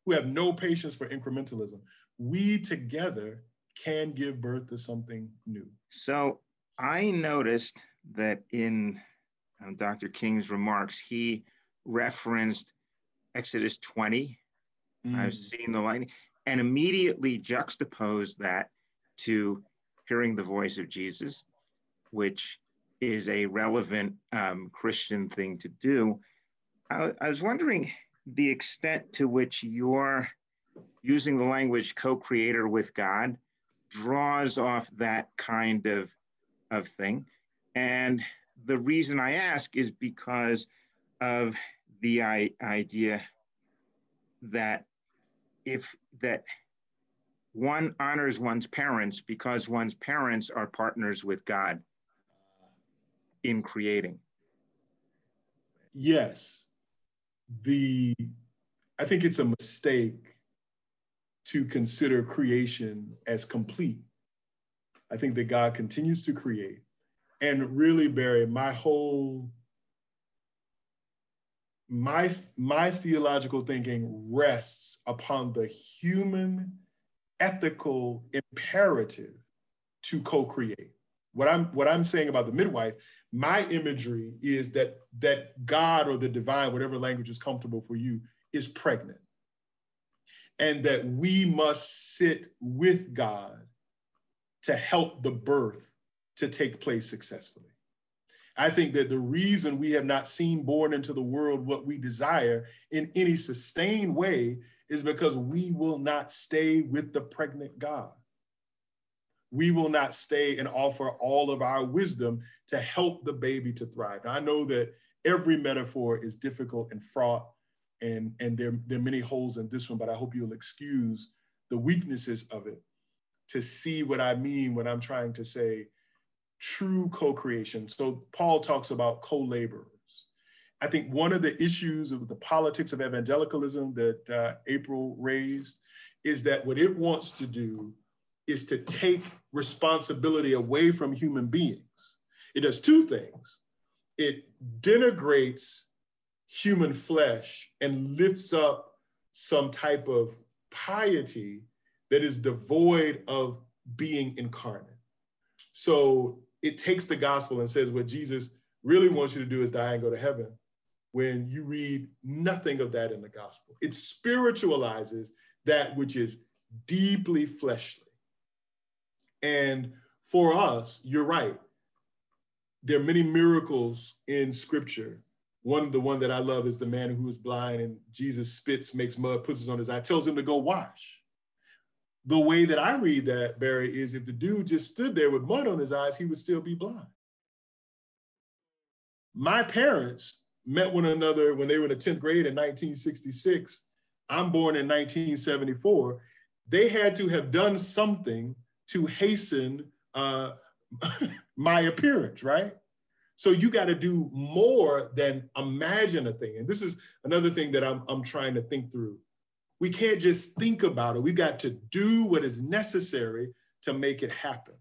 who have no patience for incrementalism. We together can give birth to something new. So I noticed that in Dr. King's remarks, he referenced Exodus 20. I've seen the lightning, and immediately juxtaposed that to hearing the voice of Jesus, which is a relevant Christian thing to do. I was wondering the extent to which you're using the language co-creator with God draws off that kind of thing. And the reason I ask is because of the idea that that one honors one's parents because one's parents are partners with God in creating. Yes. I think it's a mistake to consider creation as complete. I think that God continues to create. And really, Barry, my theological thinking rests upon the human ethical imperative to co-create. What I'm saying about the midwife My imagery is that God or the divine, whatever language is comfortable for you, is pregnant. And that we must sit with God to help the birth to take place successfully. I think that the reason we have not seen born into the world what we desire in any sustained way is because we will not stay with the pregnant God. We will not stay and offer all of our wisdom to help the baby to thrive. Now, I know that every metaphor is difficult and fraught, and there are many holes in this one, but I hope you'll excuse the weaknesses of it to see what I mean when I'm trying to say true co-creation. So Paul talks about co-laborers. I think one of the issues of the politics of evangelicalism that April raised is that what it wants to do is to take responsibility away from human beings. It does two things. It denigrates human flesh and lifts up some type of piety that is devoid of being incarnate. So it takes the gospel and says what Jesus really wants you to do is die and go to heaven, when you read nothing of that in the gospel. It spiritualizes that which is deeply fleshly. And for us, you're right. There are many miracles in scripture. The one that I love is the man who is blind and Jesus spits, makes mud, puts it on his eye, tells him to go wash. The way that I read that, Barry, is if the dude just stood there with mud on his eyes, he would still be blind. My parents met one another when they were in the 10th grade in 1966. I'm born in 1974. They had to have done something to hasten my appearance, right? So you got to do more than imagine a thing. And this is another thing that I'm trying to think through. We can't just think about it. We got to do what is necessary to make it happen.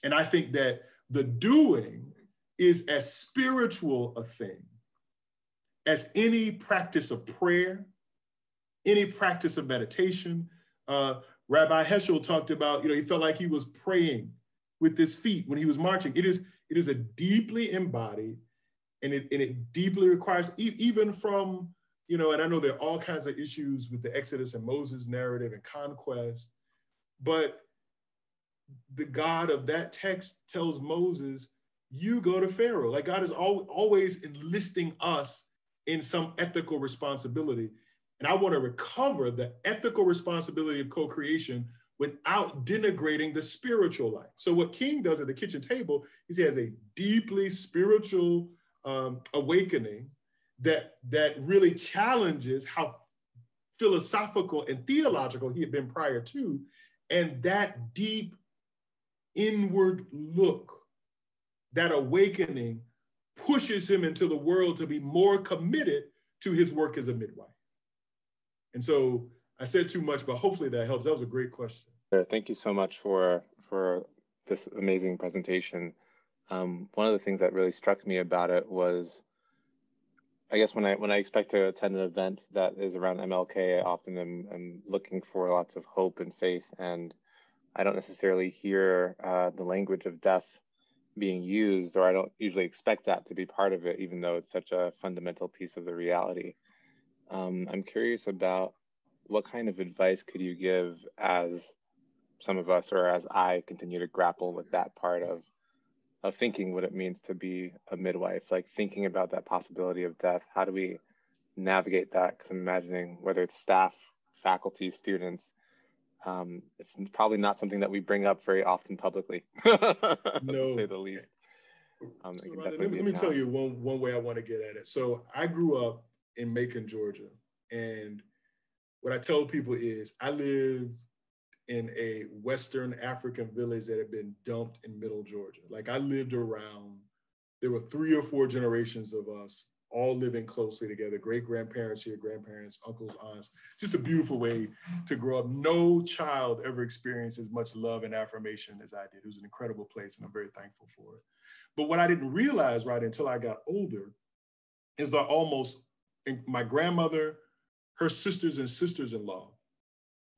And I think that the doing is as spiritual a thing as any practice of prayer, any practice of meditation. Rabbi Heschel talked about, he felt like he was praying with his feet when he was marching. It is a deeply embodied, and it deeply requires, even from, and I know there are all kinds of issues with the Exodus and Moses narrative and conquest, but the God of that text tells Moses, you go to Pharaoh. Like God is always enlisting us in some ethical responsibility. And I want to recover the ethical responsibility of co-creation without denigrating the spiritual life. So what King does at the kitchen table is he has a deeply spiritual awakening that really challenges how philosophical and theological he had been prior to. And that deep inward look, that awakening pushes him into the world to be more committed to his work as a midwife. And so I said too much, but hopefully that helps. That was a great question. Thank you so much for this amazing presentation. One of the things that really struck me about it was, I guess when I expect to attend an event that is around MLK, I often am looking for lots of hope and faith, and I don't necessarily hear the language of death being used, or I don't usually expect that to be part of it, even though it's such a fundamental piece of the reality. I'm curious about what kind of advice could you give as some of us, or as I continue to grapple with that part of thinking what it means to be a midwife, like thinking about that possibility of death. How do we navigate that? Because I'm imagining whether it's staff, faculty, students, it's probably not something that we bring up very often publicly, to say the least. So let me tell you one way I want to get at it. So I grew up in Macon, Georgia. And what I tell people is I lived in a Western African village that had been dumped in middle Georgia. Like I lived around, there were 3 or 4 generations of us all living closely together, great-grandparents here, grandparents, uncles, aunts, just a beautiful way to grow up. No child ever experienced as much love and affirmation as I did. It was an incredible place and I'm very thankful for it. But what I didn't realize right until I got older is that my grandmother, her sisters and sisters-in-law,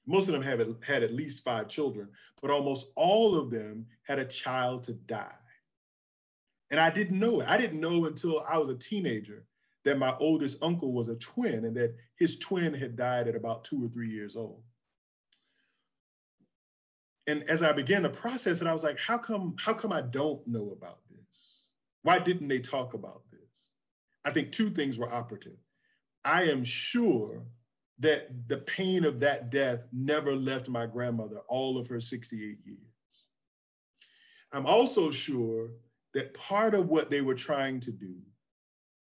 most of them had at least 5 children, but almost all of them had a child to die. And I didn't know it. I didn't know until I was a teenager that my oldest uncle was a twin and that his twin had died at about 2 or 3 years old. And as I began to process it, I was like, how come I don't know about this? Why didn't they talk about this? I think two things were operative. I am sure that the pain of that death never left my grandmother all of her 68 years. I'm also sure that part of what they were trying to do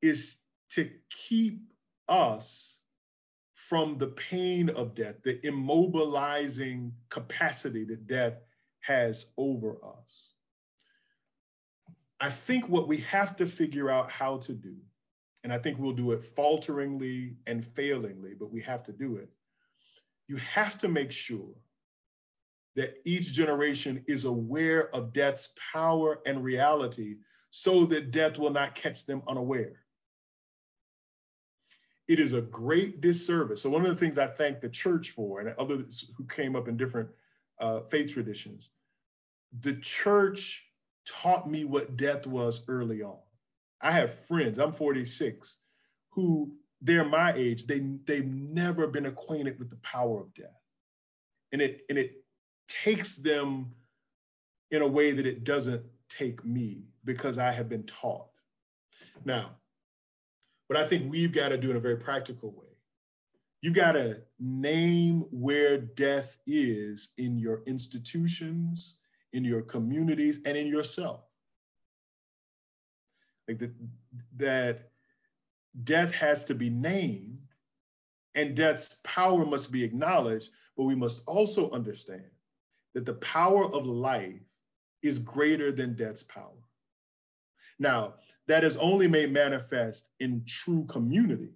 is to keep us from the pain of death, the immobilizing capacity that death has over us. I think what we have to figure out how to do, and I think we'll do it falteringly and failingly, but we have to do it. You have to make sure that each generation is aware of death's power and reality so that death will not catch them unaware. It is a great disservice. So one of the things I thank the church for, and others who came up in different faith traditions, the church taught me what death was early on. I have friends, I'm 46, who they're my age, they've never been acquainted with the power of death. And it takes them in a way that it doesn't take me because I have been taught. Now, what I think we've got to do in a very practical way, you've got to name where death is in your institutions, in your communities, and in yourself. Like that death has to be named and death's power must be acknowledged, but we must also understand that the power of life is greater than death's power. Now, that is only made manifest in true community.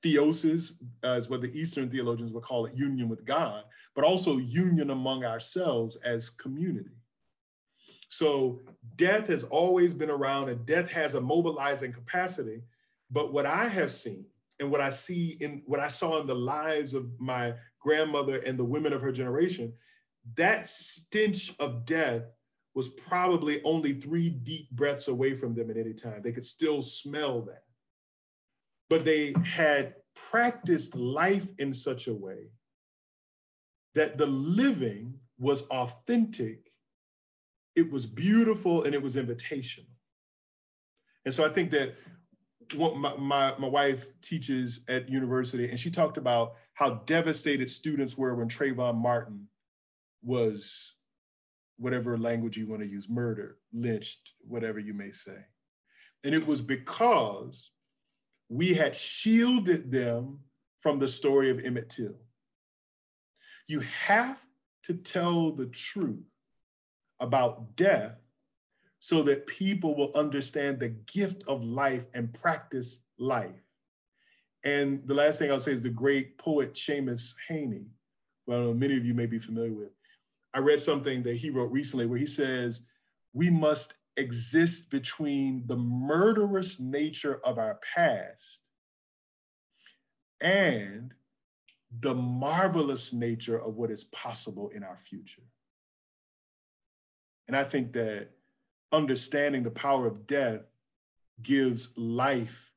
Theosis is what the Eastern theologians would call it, union with God, but also union among ourselves as community. So death has always been around and death has a mobilizing capacity. But what I have seen and what I saw in the lives of my grandmother and the women of her generation, that stench of death was probably only 3 deep breaths away from them at any time. They could still smell that. But they had practiced life in such a way that the living was authentic, it was beautiful, and it was invitational. And so I think that what my wife teaches at university, and she talked about how devastated students were when Trayvon Martin was, whatever language you want to use, murdered, lynched, whatever you may say. And it was because we had shielded them from the story of Emmett Till. You have to tell the truth about death so that people will understand the gift of life and practice life. And the last thing I'll say is the great poet Seamus Heaney, well, many of you may be familiar with. I read something that he wrote recently where he says, we must exist between the murderous nature of our past and the marvelous nature of what is possible in our future. And I think that understanding the power of death gives life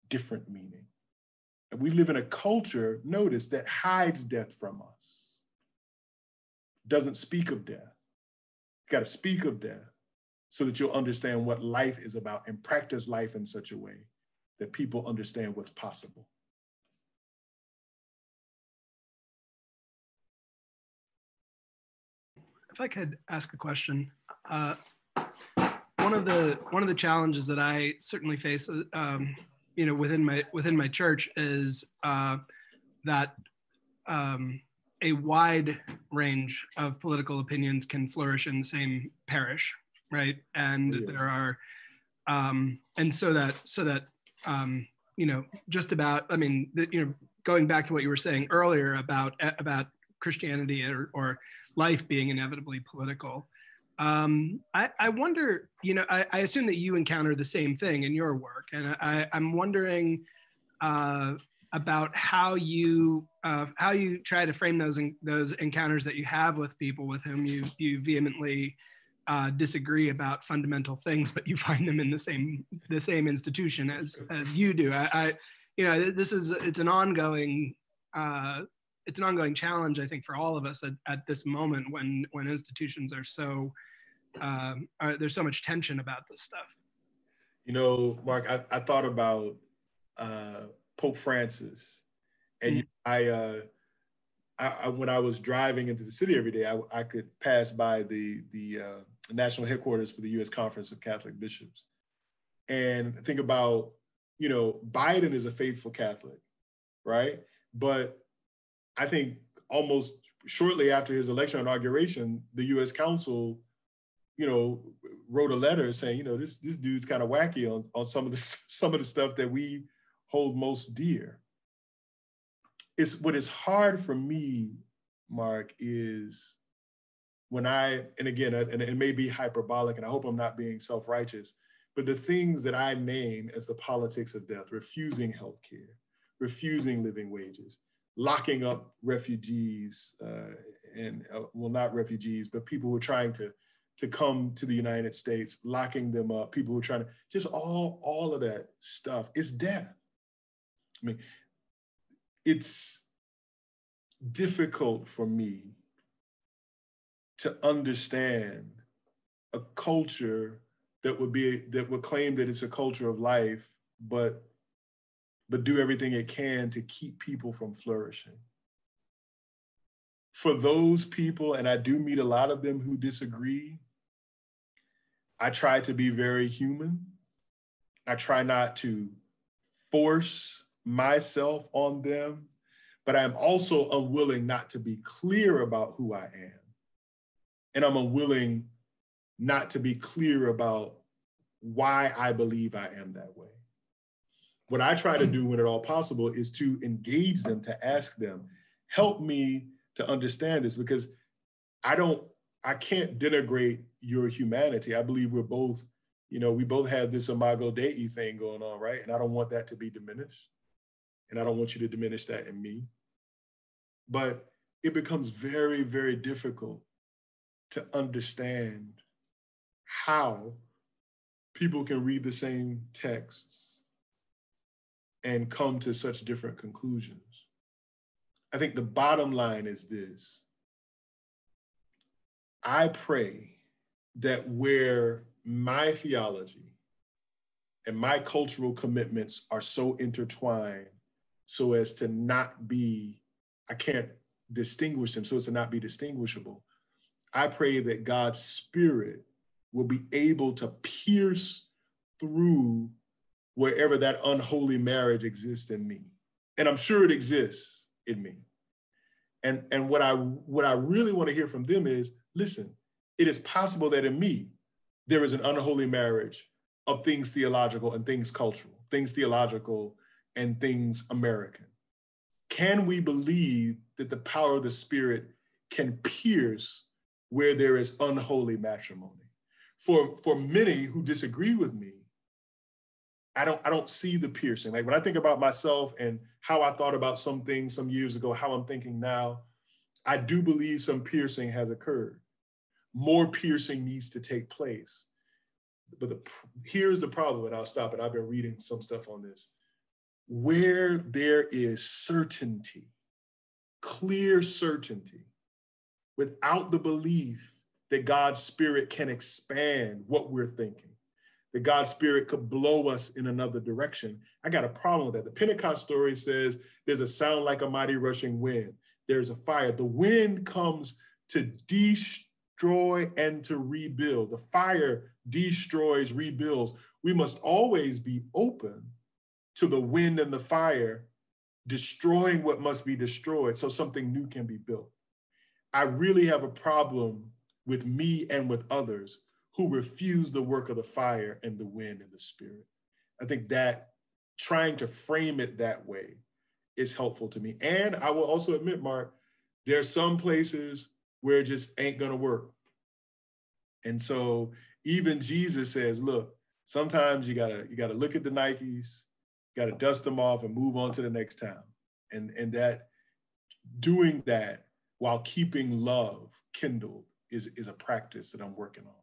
different meaning. And we live in a culture, notice, that hides death from us, doesn't speak of death. You got to speak of death so that you'll understand what life is about and practice life in such a way that people understand what's possible. If I could ask a question, one of the challenges that I certainly face, within my church is that a wide range of political opinions can flourish in the same parish, right? And yes. There are, and so that just about, I mean, going back to what you were saying earlier about Christianity or life being inevitably political. I wonder, I assume that you encounter the same thing in your work, and I'm wondering about how you try to frame those encounters that you have with people with whom you vehemently disagree about fundamental things, but you find them in the same institution as you do. It's an ongoing challenge, I think, for all of us at this moment when institutions are so there's so much tension about this stuff. You know, Mark, I thought about Pope Francis, and when I was driving into the city every day, I could pass by the national headquarters for the U.S. Conference of Catholic Bishops, and think about, you know, Biden is a faithful Catholic, right? But I think almost shortly after his election inauguration, the U.S. Council, you know, wrote a letter saying, you know, this dude's kind of wacky on some of the stuff that we hold most dear. What is hard for me, Mark, is when and it may be hyperbolic, and I hope I'm not being self-righteous, but the things that I name as the politics of death: refusing healthcare, refusing living wages, locking up refugees, not refugees, but people who are trying to come to the United States, locking them up, people who are trying to, just all of that stuff is death. I mean, it's difficult for me to understand a culture that would claim that it's a culture of life, but do everything it can to keep people from flourishing. For those people, and I do meet a lot of them who disagree, I try to be very human. I try not to force myself on them, but I'm also unwilling not to be clear about who I am. And I'm unwilling not to be clear about why I believe I am that way. What I try to do when at all possible is to engage them, to ask them, help me to understand this, because I can't denigrate your humanity. I believe we're both, you know, we both have this imago Dei thing going on, right? And I don't want that to be diminished. And I don't want you to diminish that in me. But it becomes very, very difficult to understand how people can read the same texts and come to such different conclusions. I think the bottom line is this: I pray that where my theology and my cultural commitments are so intertwined so as to not be, I can't distinguish them, so as to not be distinguishable, I pray that God's Spirit will be able to pierce through wherever that unholy marriage exists in me. And I'm sure it exists in me. And what I really want to hear from them is, listen, it is possible that in me, there is an unholy marriage of things theological and things cultural, things theological and things American. Can we believe that the power of the Spirit can pierce where there is unholy matrimony? For many who disagree with me, I don't see the piercing. Like when I think about myself and how I thought about some things some years ago, how I'm thinking now, I do believe some piercing has occurred. More piercing needs to take place. But here's the problem, and I'll stop it. I've been reading some stuff on this. Where there is certainty, clear certainty, without the belief that God's Spirit can expand what we're thinking, that God's Spirit could blow us in another direction, I got a problem with that. The Pentecost story says there's a sound like a mighty rushing wind. There's a fire. The wind comes to destroy and to rebuild. The fire destroys, rebuilds. We must always be open to the wind and the fire destroying what must be destroyed so something new can be built. I really have a problem with me and with others who refuse the work of the fire and the wind and the Spirit. I think that trying to frame it that way is helpful to me. And I will also admit, Mark, there are some places where it just ain't gonna work. And so even Jesus says, look, sometimes you gotta look at the Nikes, gotta dust them off and move on to the next town. And that doing that while keeping love kindled is a practice that I'm working on.